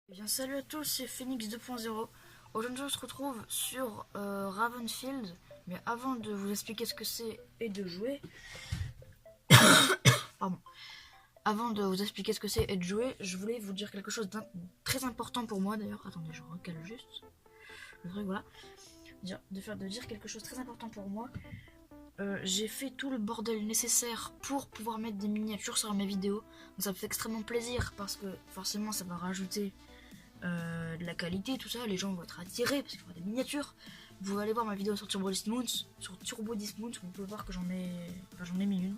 Eh bien, salut à tous, c'est Phoenix 2.0. Aujourd'hui, on se retrouve sur Ravenfield. Mais avant de vous expliquer ce que c'est et de jouer, pardon, avant de vous expliquer ce que c'est et de jouer, je voulais vous dire quelque chose de très important pour moi d'ailleurs. Attendez, je recale juste le truc, voilà. De dire quelque chose de très important pour moi. J'ai fait tout le bordel nécessaire pour pouvoir mettre des miniatures sur mes vidéos. Donc ça me fait extrêmement plaisir parce que forcément ça va rajouter de la qualité, tout ça, les gens vont être attirés parce qu'il y aura des miniatures. Vous pouvez aller voir ma vidéo sur Turbo Dismounts, vous pouvez voir que j'en ai mis une.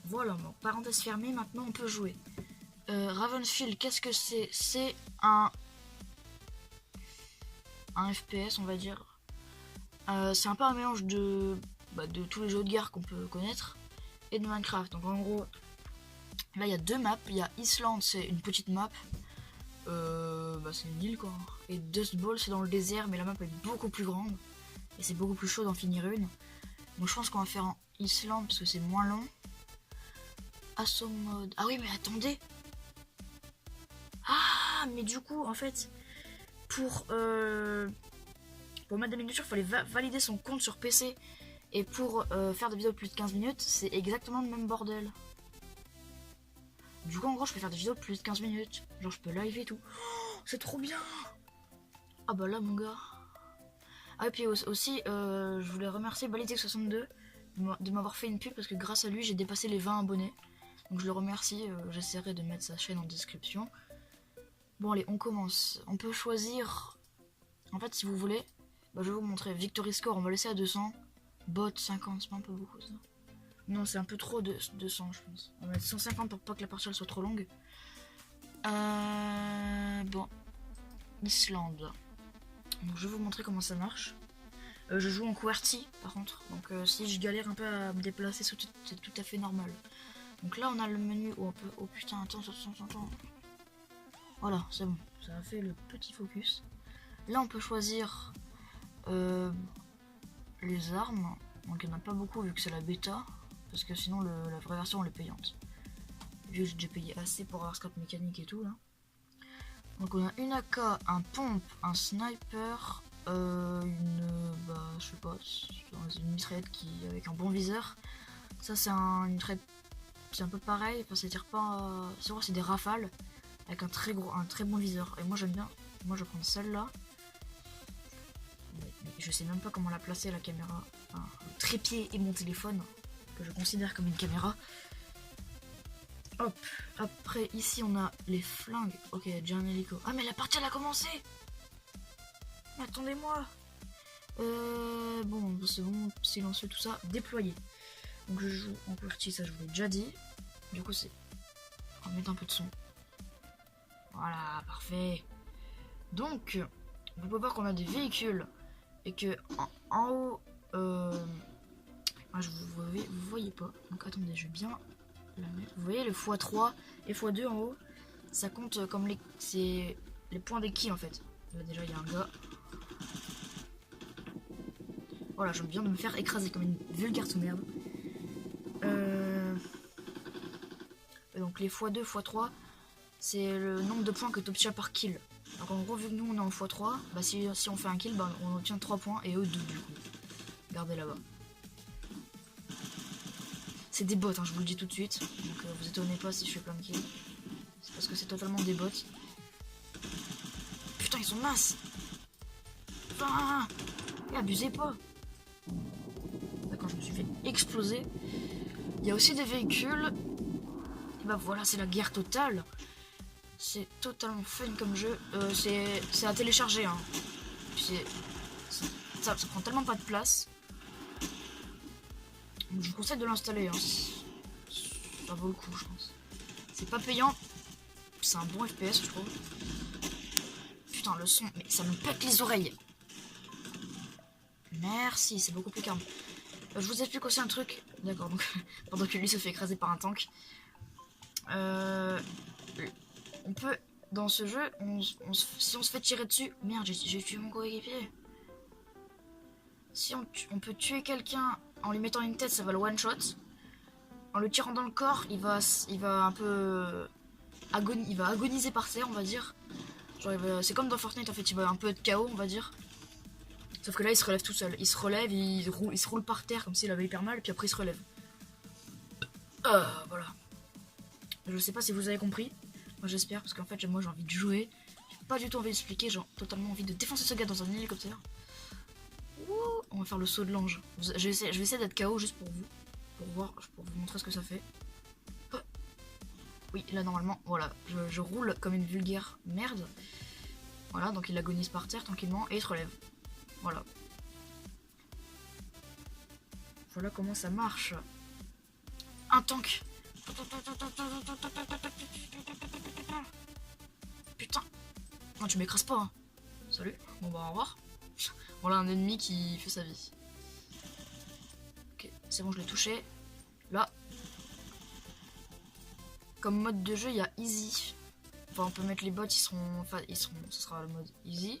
Voilà, bon, parenthèse fermée, maintenant on peut jouer. Ravenfield, qu'est-ce que c'est? C'est un FPS, on va dire. C'est un peu un mélange de tous les jeux de guerre qu'on peut connaître et de Minecraft. Donc en gros, là il y a deux maps. Il y a Islande, c'est une petite map. C'est une île quoi. Et Dust Bowl c'est dans le désert, mais la map est beaucoup plus grande et c'est beaucoup plus chaud d'en finir une. Donc je pense qu'on va faire en Islande parce que c'est moins long. Assaut mode. Ah oui mais attendez. Ah mais du coup en fait pour mettre des miniatures il fallait valider son compte sur PC. Et pour faire des vidéos de plus de 15 minutes c'est exactement le même bordel. Du coup en gros je peux faire des vidéos de plus de 15 minutes. Genre je peux live et tout. Oh, c'est trop bien. Ah bah là mon gars. Ah et puis aussi je voulais remercier Balite62 de m'avoir fait une pub parce que grâce à lui j'ai dépassé les 20 abonnés. Donc je le remercie, j'essaierai de mettre sa chaîne en description. Bon allez on commence. On peut choisir. En fait si vous voulez, je vais vous montrer. Victory score on va laisser à 200. Bot 50, c'est pas un peu beaucoup ça? Non c'est un peu trop de 200 je pense. On va mettre 150 pour pas que la partie soit trop longue. Bon. Islande. Donc je vais vous montrer comment ça marche. Je joue en QWERTY par contre, donc si je galère un peu à me déplacer, c'est tout à fait normal. Donc là on a le menu où on peut... Oh putain, attends. Voilà, c'est bon, ça a fait le petit focus. Là on peut choisir les armes. Donc il n'y en a pas beaucoup vu que c'est la bêta, parce que sinon la vraie version elle est payante. Vu que j'ai déjà payé assez pour avoir scrap mécanique et tout là. Donc on a une AK, un pompe, un sniper, je sais pas, une mitraillette avec un bon viseur. Ça c'est une mitraillette, c'est un peu pareil, enfin ça tire pas, c'est des rafales avec un très bon viseur. Et moi j'aime bien, moi je vais prendre celle-là. Mais je sais même pas comment la placer la caméra. Enfin, le trépied et mon téléphone que je considère comme une caméra. Hop, après ici on a les flingues. Ok, déjà un hélico. Ah mais la partie elle a commencé. Mais attendez-moi. Bon, c'est bon, silencieux tout ça. Déployer. Donc je joue en QWERTY, ça je vous l'ai déjà dit. Du coup c'est... On va mettre un peu de son. Voilà, parfait. Donc, vous pouvez voir qu'on a des véhicules. Et que en haut... vous voyez pas. Donc attendez, je vais bien... Vous voyez le x3 et x2 en haut, ça compte comme les points des quilles en fait. Là déjà il y a un gars. Voilà, je viens de me faire écraser comme une vulgaire sous-merde. Donc les x2, x3, c'est le nombre de points que tu obtiens par kill. Donc en gros vu que nous on est en x3, si on fait un kill, on obtient 3 points et eux 2 du coup. Regardez là-bas. C'est des bots, hein, je vous le dis tout de suite. Donc vous étonnez pas si je fais plein de kills. C'est parce que c'est totalement des bots. Putain, ils sont nasses. Enfin, abusez pas. D'accord, je me suis fait exploser. Il y a aussi des véhicules. Et bah voilà, c'est la guerre totale. C'est totalement fun comme jeu. C'est à télécharger. Hein. Ça prend tellement pas de place. Donc, je vous conseille de l'installer. Hein. Ça vaut le coup, je pense. C'est pas payant. C'est un bon FPS, je trouve. Putain, le son, mais ça me pète les oreilles. Merci, c'est beaucoup plus calme. Je vous explique aussi un truc. D'accord, donc pendant que lui se fait écraser par un tank. On peut, dans ce jeu, si on se fait tirer dessus... Merde, j'ai tué mon coéquipier. Si on peut tuer quelqu'un en lui mettant une tête, ça va le one-shot. En le tirant dans le corps, il va un peu... il va agoniser par terre, on va dire. Genre, c'est comme dans Fortnite en fait, il va un peu être KO, on va dire. Sauf que là, il se relève tout seul. Il se relève, il se roule par terre comme s'il avait hyper mal, puis après il se relève. Voilà. Je sais pas si vous avez compris. Moi j'espère, parce qu'en fait, moi j'ai envie de jouer. J'ai pas du tout envie d'expliquer, j'ai totalement envie de défoncer ce gars dans un hélicoptère. Ouh, on va faire le saut de l'ange. Je vais essayer d'être KO juste pour vous. Pour vous montrer ce que ça fait. Oui, là normalement, voilà. Je roule comme une vulgaire merde. Voilà, donc il agonise par terre tranquillement et il se relève. Voilà. Voilà comment ça marche. Un tank. Putain. Non, tu m'écrases pas, hein. Salut. Bon bah au revoir. Voilà un ennemi qui fait sa vie. Ok, c'est bon, je l'ai touché. Là. Comme mode de jeu, il y a easy. Enfin, on peut mettre les bots, ils seront. Enfin, ce sera le mode easy.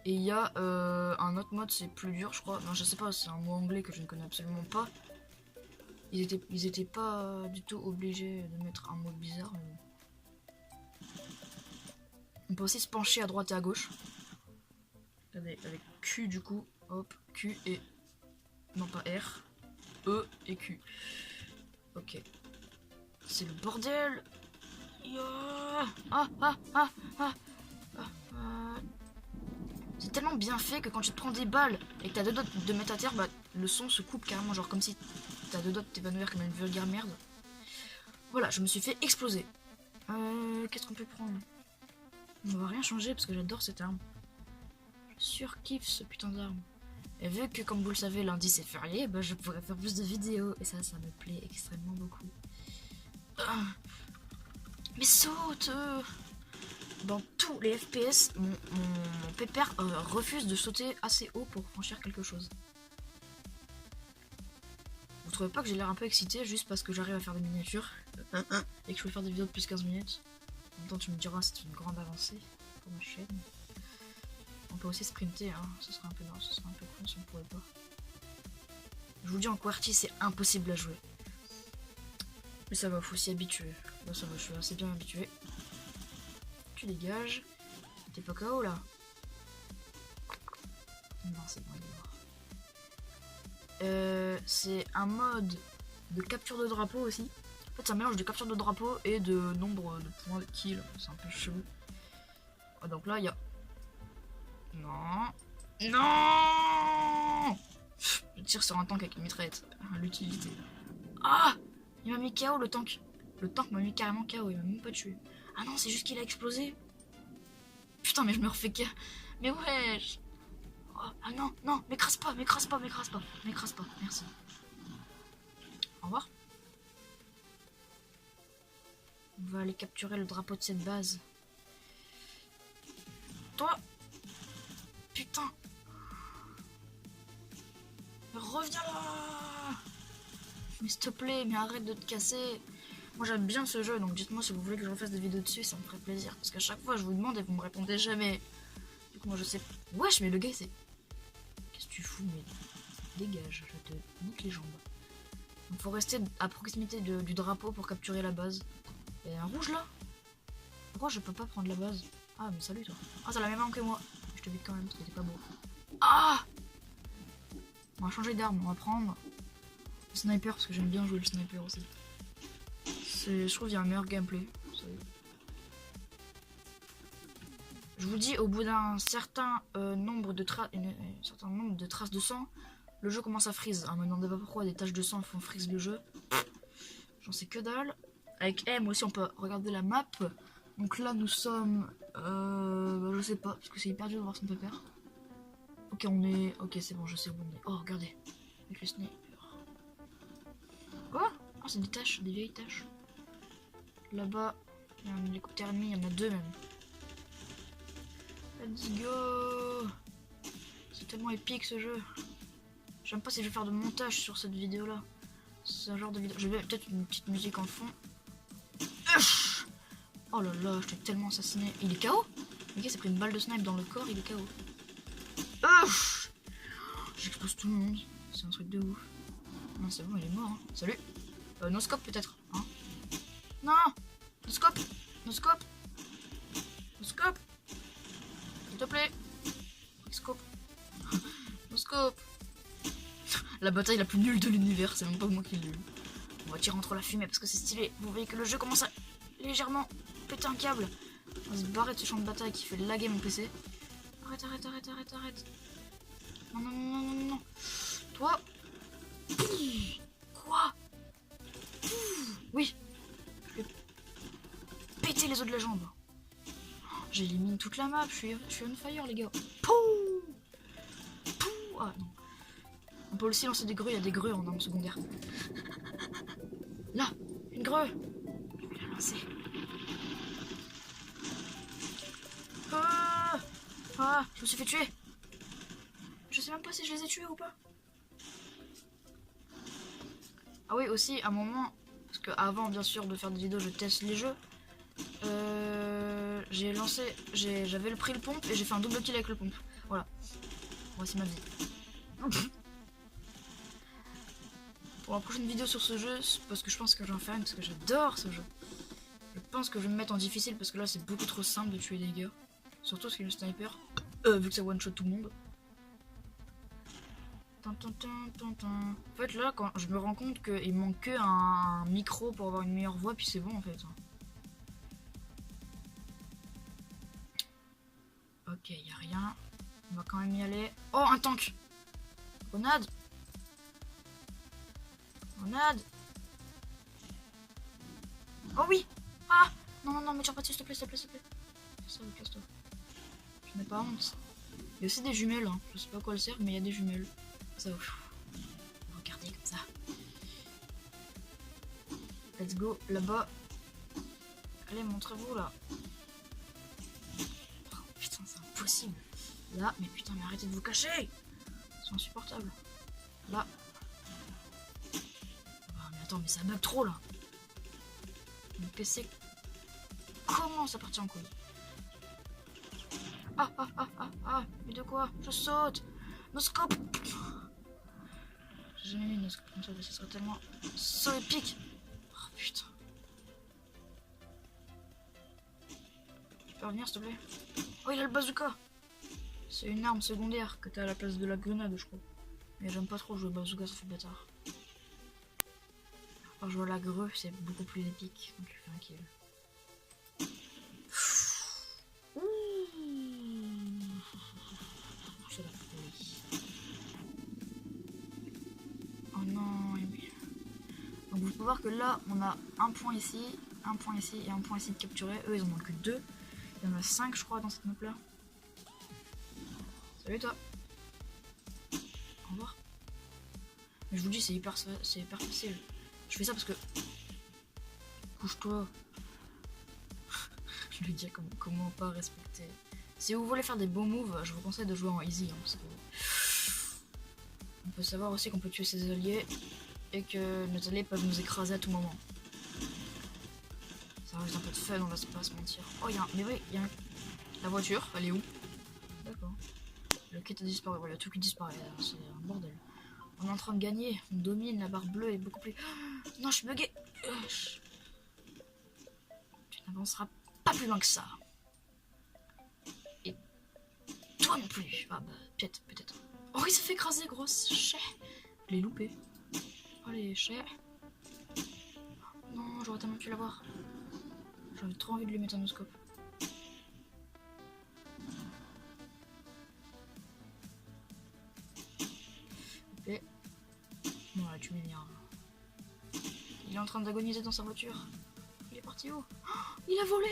Et il y a un autre mode, c'est plus dur, je crois. Non, je sais pas, c'est un mot anglais que je ne connais absolument pas. Ils étaient pas du tout obligés de mettre un mot bizarre. Mais... on peut aussi se pencher à droite et à gauche. Avec Q du coup. Hop, Q et... non, pas R. E et Q. Ok. C'est le bordel. C'est tellement bien fait que quand tu te prends des balles et que t'as deux doigts de mettre à terre, bah le son se coupe carrément, genre comme si t'as deux doigts de t'évanouir comme une vulgaire merde. Voilà, je me suis fait exploser. Qu'est-ce qu'on peut prendre? On va rien changer parce que j'adore cette arme. Je surkiffe ce putain d'arme. Et vu que, comme vous le savez, lundi c'est férié, bah je pourrais faire plus de vidéos. Et ça me plaît extrêmement beaucoup. Mais saute! Dans tous les FPS, mon pépère refuse de sauter assez haut pour franchir quelque chose. Vous trouvez pas que j'ai l'air un peu excité juste parce que j'arrive à faire des miniatures et que je peux faire des vidéos de plus 15 minutes? En même temps, tu me diras, c'est une grande avancée pour ma chaîne. On peut aussi sprinter, hein. Ce serait un peu con si on pourrait pas. Je vous dis, en QWERTY, c'est impossible à jouer. Mais ça va, faut s'y habituer. Là, ça va, je suis assez bien habitué. Tu dégages. T'es pas KO là? Non, c'est bon, il est mort. C'est un mode de capture de drapeau aussi. En fait, c'est un mélange de capture de drapeau et de nombre de points de kill. C'est un peu chelou. Ah, donc là, il y a... non. Non. Je tire sur un tank avec une mitraillette. L'utilité. Ah! Il m'a mis KO le tank. Le tank m'a mis carrément KO, il m'a même pas tué. Ah non, c'est juste qu'il a explosé. Putain, mais je me refais KO. Mais wesh. Oh, ah non, non, m'écrase pas, m'écrase pas, m'écrase pas. M'écrase pas, merci. Au revoir. On va aller capturer le drapeau de cette base. Toi. Putain. Reviens là. Mais s'il te plaît, mais arrête de te casser. Moi j'aime bien ce jeu, donc dites-moi si vous voulez que je refasse des vidéos dessus, ça me ferait plaisir. Parce qu'à chaque fois je vous demande et vous me répondez jamais. Du coup moi je sais... wesh, mais le gars c'est... qu'est-ce que tu fous? Mais dégage, je te nique les jambes. Donc faut rester à proximité du drapeau pour capturer la base. Il y a un rouge là? Pourquoi je peux pas prendre la base? Ah mais salut toi. Ah t'as la même arme que moi. Je te bute quand même parce que t'es pas beau. Ah! On va changer d'arme, on va prendre le sniper parce que j'aime bien jouer le sniper aussi. Je trouve qu'il y a un meilleur gameplay. Je vous dis, au bout d'un certain nombre de traces de sang, le jeu commence à freeze. Alors, me demandez pas pourquoi des taches de sang font freeze le jeu. J'en sais que dalle. Avec M aussi, on peut regarder la map. Donc là, nous sommes... je sais pas, parce que c'est hyper dur de voir son pépère. Ok, on est... ok, c'est bon, je sais où on est. Oh, regardez. Avec le sniper. Quoi? Oh, c'est des taches, des vieilles taches. Là-bas, il y a un hélicoptère ennemi, il y en a deux même. Let's go! C'est tellement épique ce jeu. Je sais même pas si je vais faire de montage sur cette vidéo là. C'est un genre de vidéo. Je vais peut-être une petite musique en fond. Oh là là, je t'ai tellement assassiné. Il est KO? Le gars s'est pris une balle de snipe dans le corps, il est KO. J'explose tout le monde. C'est un truc de ouf. Non, c'est bon, il est mort. Hein. Salut. No scope peut-être. Hein. Non! No scope! Noscope. Noscope. S'il te plaît. Noscope. Noscope. La bataille la plus nulle de l'univers, c'est même pas moi qui l'ai eu. On va tirer entre la fumée parce que c'est stylé. Vous voyez que le jeu commence à légèrement péter un câble. On va se barrer de ce champ de bataille qui fait laguer mon PC. Arrête, arrête, arrête, arrête, arrête. Non, non, non, non, non, non. Toi. Quoi? Oui. Je vais péter les os de la jambe. J'élimine toute la map. Je suis on fire, les gars. Pouh. Pouh. Ah non. On peut aussi lancer des grues. Il y a des grues en arme secondaire. Là, une grue. Je vais la lancer. Ah, je me suis fait tuer. Je sais même pas si je les ai tués ou pas. Ah oui, aussi, à un moment, parce que avant, bien sûr, de faire des vidéos, je teste les jeux. J'ai lancé, j'avais pris le pompe et j'ai fait un double kill avec le pompe. Voilà. Voici ma vie. Pour la prochaine vidéo sur ce jeu, parce que je pense que j'en ferai une, parce que j'adore ce jeu. Je pense que je vais me mettre en difficile parce que là c'est beaucoup trop simple de tuer des gars. Surtout parce qu'il y a le sniper, vu que ça one shot tout le monde. En fait là quand je me rends compte qu'il manque que un micro pour avoir une meilleure voix, puis c'est bon en fait. Ok, y a rien. On va quand même y aller. Oh, un tank! Grenade! Grenade! Oh oui! Ah! Non, non, non, mais tire pas dessus, s'il te plaît, s'il te plaît, s'il te plaît. Ça, casse-toi. Je n'ai pas honte. Il y a aussi des jumelles, hein. Je sais pas à quoi elles servent, mais il y a des jumelles. Ça, regardez comme ça. Let's go, là-bas. Allez, montrez-vous là. Oh, putain, c'est impossible. Là, mais putain, mais arrêtez de vous cacher! C'est insupportable. Là. Ah, mais attends, mais ça bug trop là. Le PC commence à partir en couille. Ah, ah, ah, ah, ah, mais de quoi? Je saute! Noscope! J'ai jamais mis une noscope comme ça, ça serait tellement so épique! Oh putain. Tu peux revenir s'il te plaît? Oh, il a le bazooka! C'est une arme secondaire que t'as à la place de la grenade, je crois. Mais j'aime pas trop jouer au bazooka, ça fait bâtard. Quand je joue à la grue, c'est beaucoup plus épique, donc je fais un kill. C'est la folie. Oh non, donc vous pouvez voir que là, on a un point ici, un point ici et un point ici de capturer. Eux, ils en ont que 2. Il y en a 5, je crois, dans cette map là. Salut toi. Au revoir. Mais je vous dis, c'est hyper facile. Je fais ça parce que... Couche-toi. Je lui dis comment pas respecter. Si vous voulez faire des bons moves, je vous conseille de jouer en easy. Hein, parce que... On peut savoir aussi qu'on peut tuer ses alliés et que nos alliés peuvent nous écraser à tout moment. Ça rajoute un peu de fun, on va pas se mentir. Oh, mais oui, il y a la voiture, elle est où? D'accord. Le kit a disparu, voilà, tout qui disparaît, c'est un bordel. On est en train de gagner, on domine, la barre bleue est beaucoup plus... Non, je suis bugué. Tu n'avanceras pas plus loin que ça. Et toi non plus. Ah bah, peut-être. Oh, il s'est fait écraser, grosse chais. Je l'ai loupé. Oh, les chais. Non, j'aurais tellement pu l'avoir. J'avais trop envie de lui mettre un oscope. Ok. Bon, là, tu m'énerves. Il est en train d'agoniser dans sa voiture. Il est parti où? Oh, il a volé.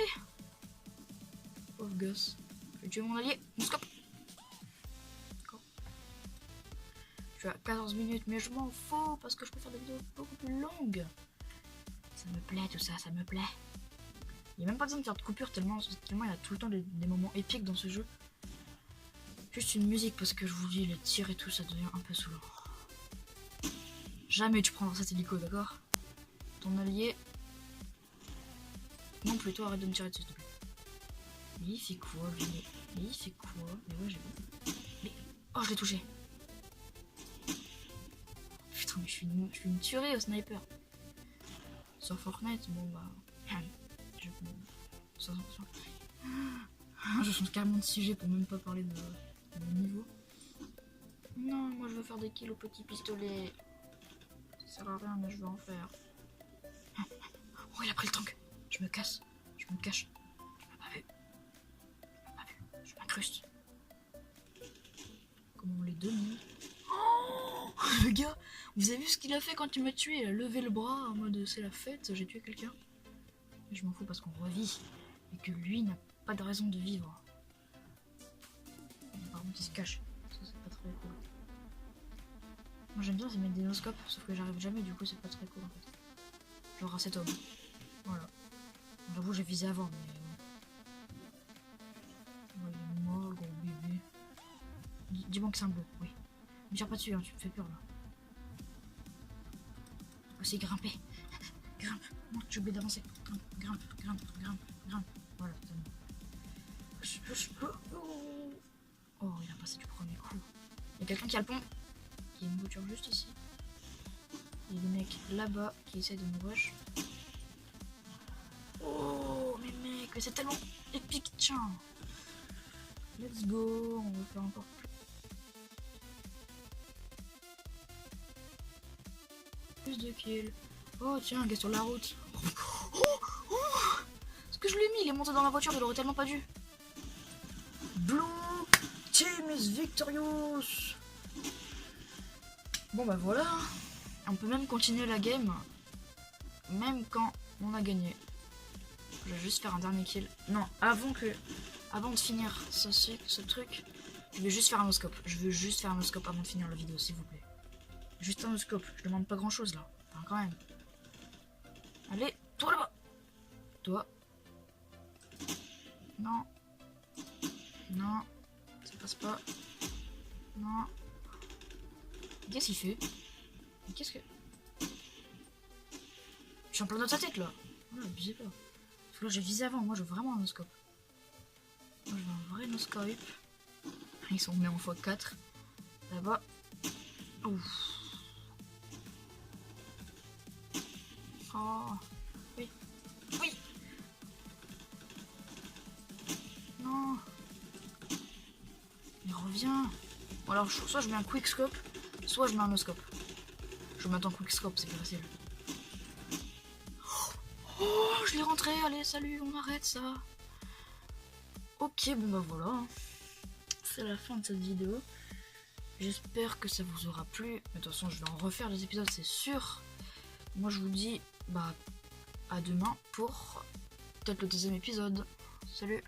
Pauvre gosse. Je vais tuer mon allié. Mon scope. D'accord. Je suis à 14 minutes, mais je m'en fous parce que je peux faire des vidéos beaucoup plus longues. Ça me plaît tout ça, ça me plaît. Il n'y a même pas besoin de faire de coupure tellement il y a tout le temps des moments épiques dans ce jeu. Juste une musique parce que je vous dis, les tirs et tout, ça devient un peu saoulant. Jamais tu prendras cet hélico, d'accord? Ton allié... Non, plutôt arrête de me tirer dessus, s'il te plaît. Mais il fait quoi, lui? Mais il fait quoi? Mais ouais, j'ai vu. Mais... Oh, je l'ai touché. Putain, mais je suis une tuerie au sniper. Sur Fortnite, bon bah... sans attention. Je change carrément de sujet pour même pas parler de mon niveau. Non, moi je veux faire des kills au petit pistolet. Ça sert à rien, mais je veux en faire. Oh, il a pris le tank. Je me casse. Je me cache. Je m'as pas vu. Je m'as pas vu. Je m'incruste. Comment on les domine. Oh, le gars, vous avez vu ce qu'il a fait quand il m'a tué? Il a levé le bras en mode c'est la fête, j'ai tué quelqu'un. Mais je m'en fous parce qu'on revit. Et que lui n'a pas de raison de vivre. Par contre, il se cache. Ça, c'est pas très cool. Moi, j'aime bien mettre des noscopes, sauf que j'arrive jamais, du coup, c'est pas très cool en fait. Genre à cet homme. Voilà. J'avoue, j'ai visé avant, mais. Ouais, il est mort, le gros bébé. Dis-moi que c'est un bleu, oui. Ne tire pas dessus, hein, tu me fais peur là. Aussi grimper. Grimpe. Non, j'ai oublié d'avancer. Grimpe. Voilà, c'est bon. Oh, il a passé du premier coup. Il y a quelqu'un qui a le pont. Il y a une voiture juste ici. Il y a des mecs là-bas qui essaient de me rush. Oh, mais mec, c'est tellement épique, tiens. Let's go, on va faire encore plus de kills. Oh, tiens, un gars sur la route. Ce que je lui ai mis, il est monté dans la voiture, il aurait tellement pas dû. Blue Team is victorious. Bon bah voilà. On peut même continuer la game. Même quand on a gagné. Je vais juste faire un dernier kill. Non, avant de finir ce truc, je vais juste faire un no-scope. Je veux juste faire un no-scope avant de finir la vidéo, s'il vous plaît. Juste un no-scope. Je demande pas grand chose là. Enfin, quand même. Allez, toi là-bas. Toi. Non. Non. Ça passe pas. Non. Qu'est-ce qu'il fait? Qu'est-ce que... Je suis en plein dans sa tête là. Oh, abusez pas. Parce que là j'ai visé avant. Moi je veux vraiment un no-scope. Moi je veux un vrai no-scope. Ils sont mis en x4. Là-bas. Ouf. Oh. Oui. Oui. Non. Il revient. Bon alors soit je mets un quickscope, soit je mets un no-scope. Je vais mettre en quickscope, c'est plus facile. Oh, je l'ai rentré. Allez, salut, on arrête ça. Ok, bon bah voilà. C'est la fin de cette vidéo. J'espère que ça vous aura plu. Mais de toute façon, je vais en refaire des épisodes, c'est sûr. Moi, je vous dis bah à demain pour peut-être le deuxième épisode. Salut.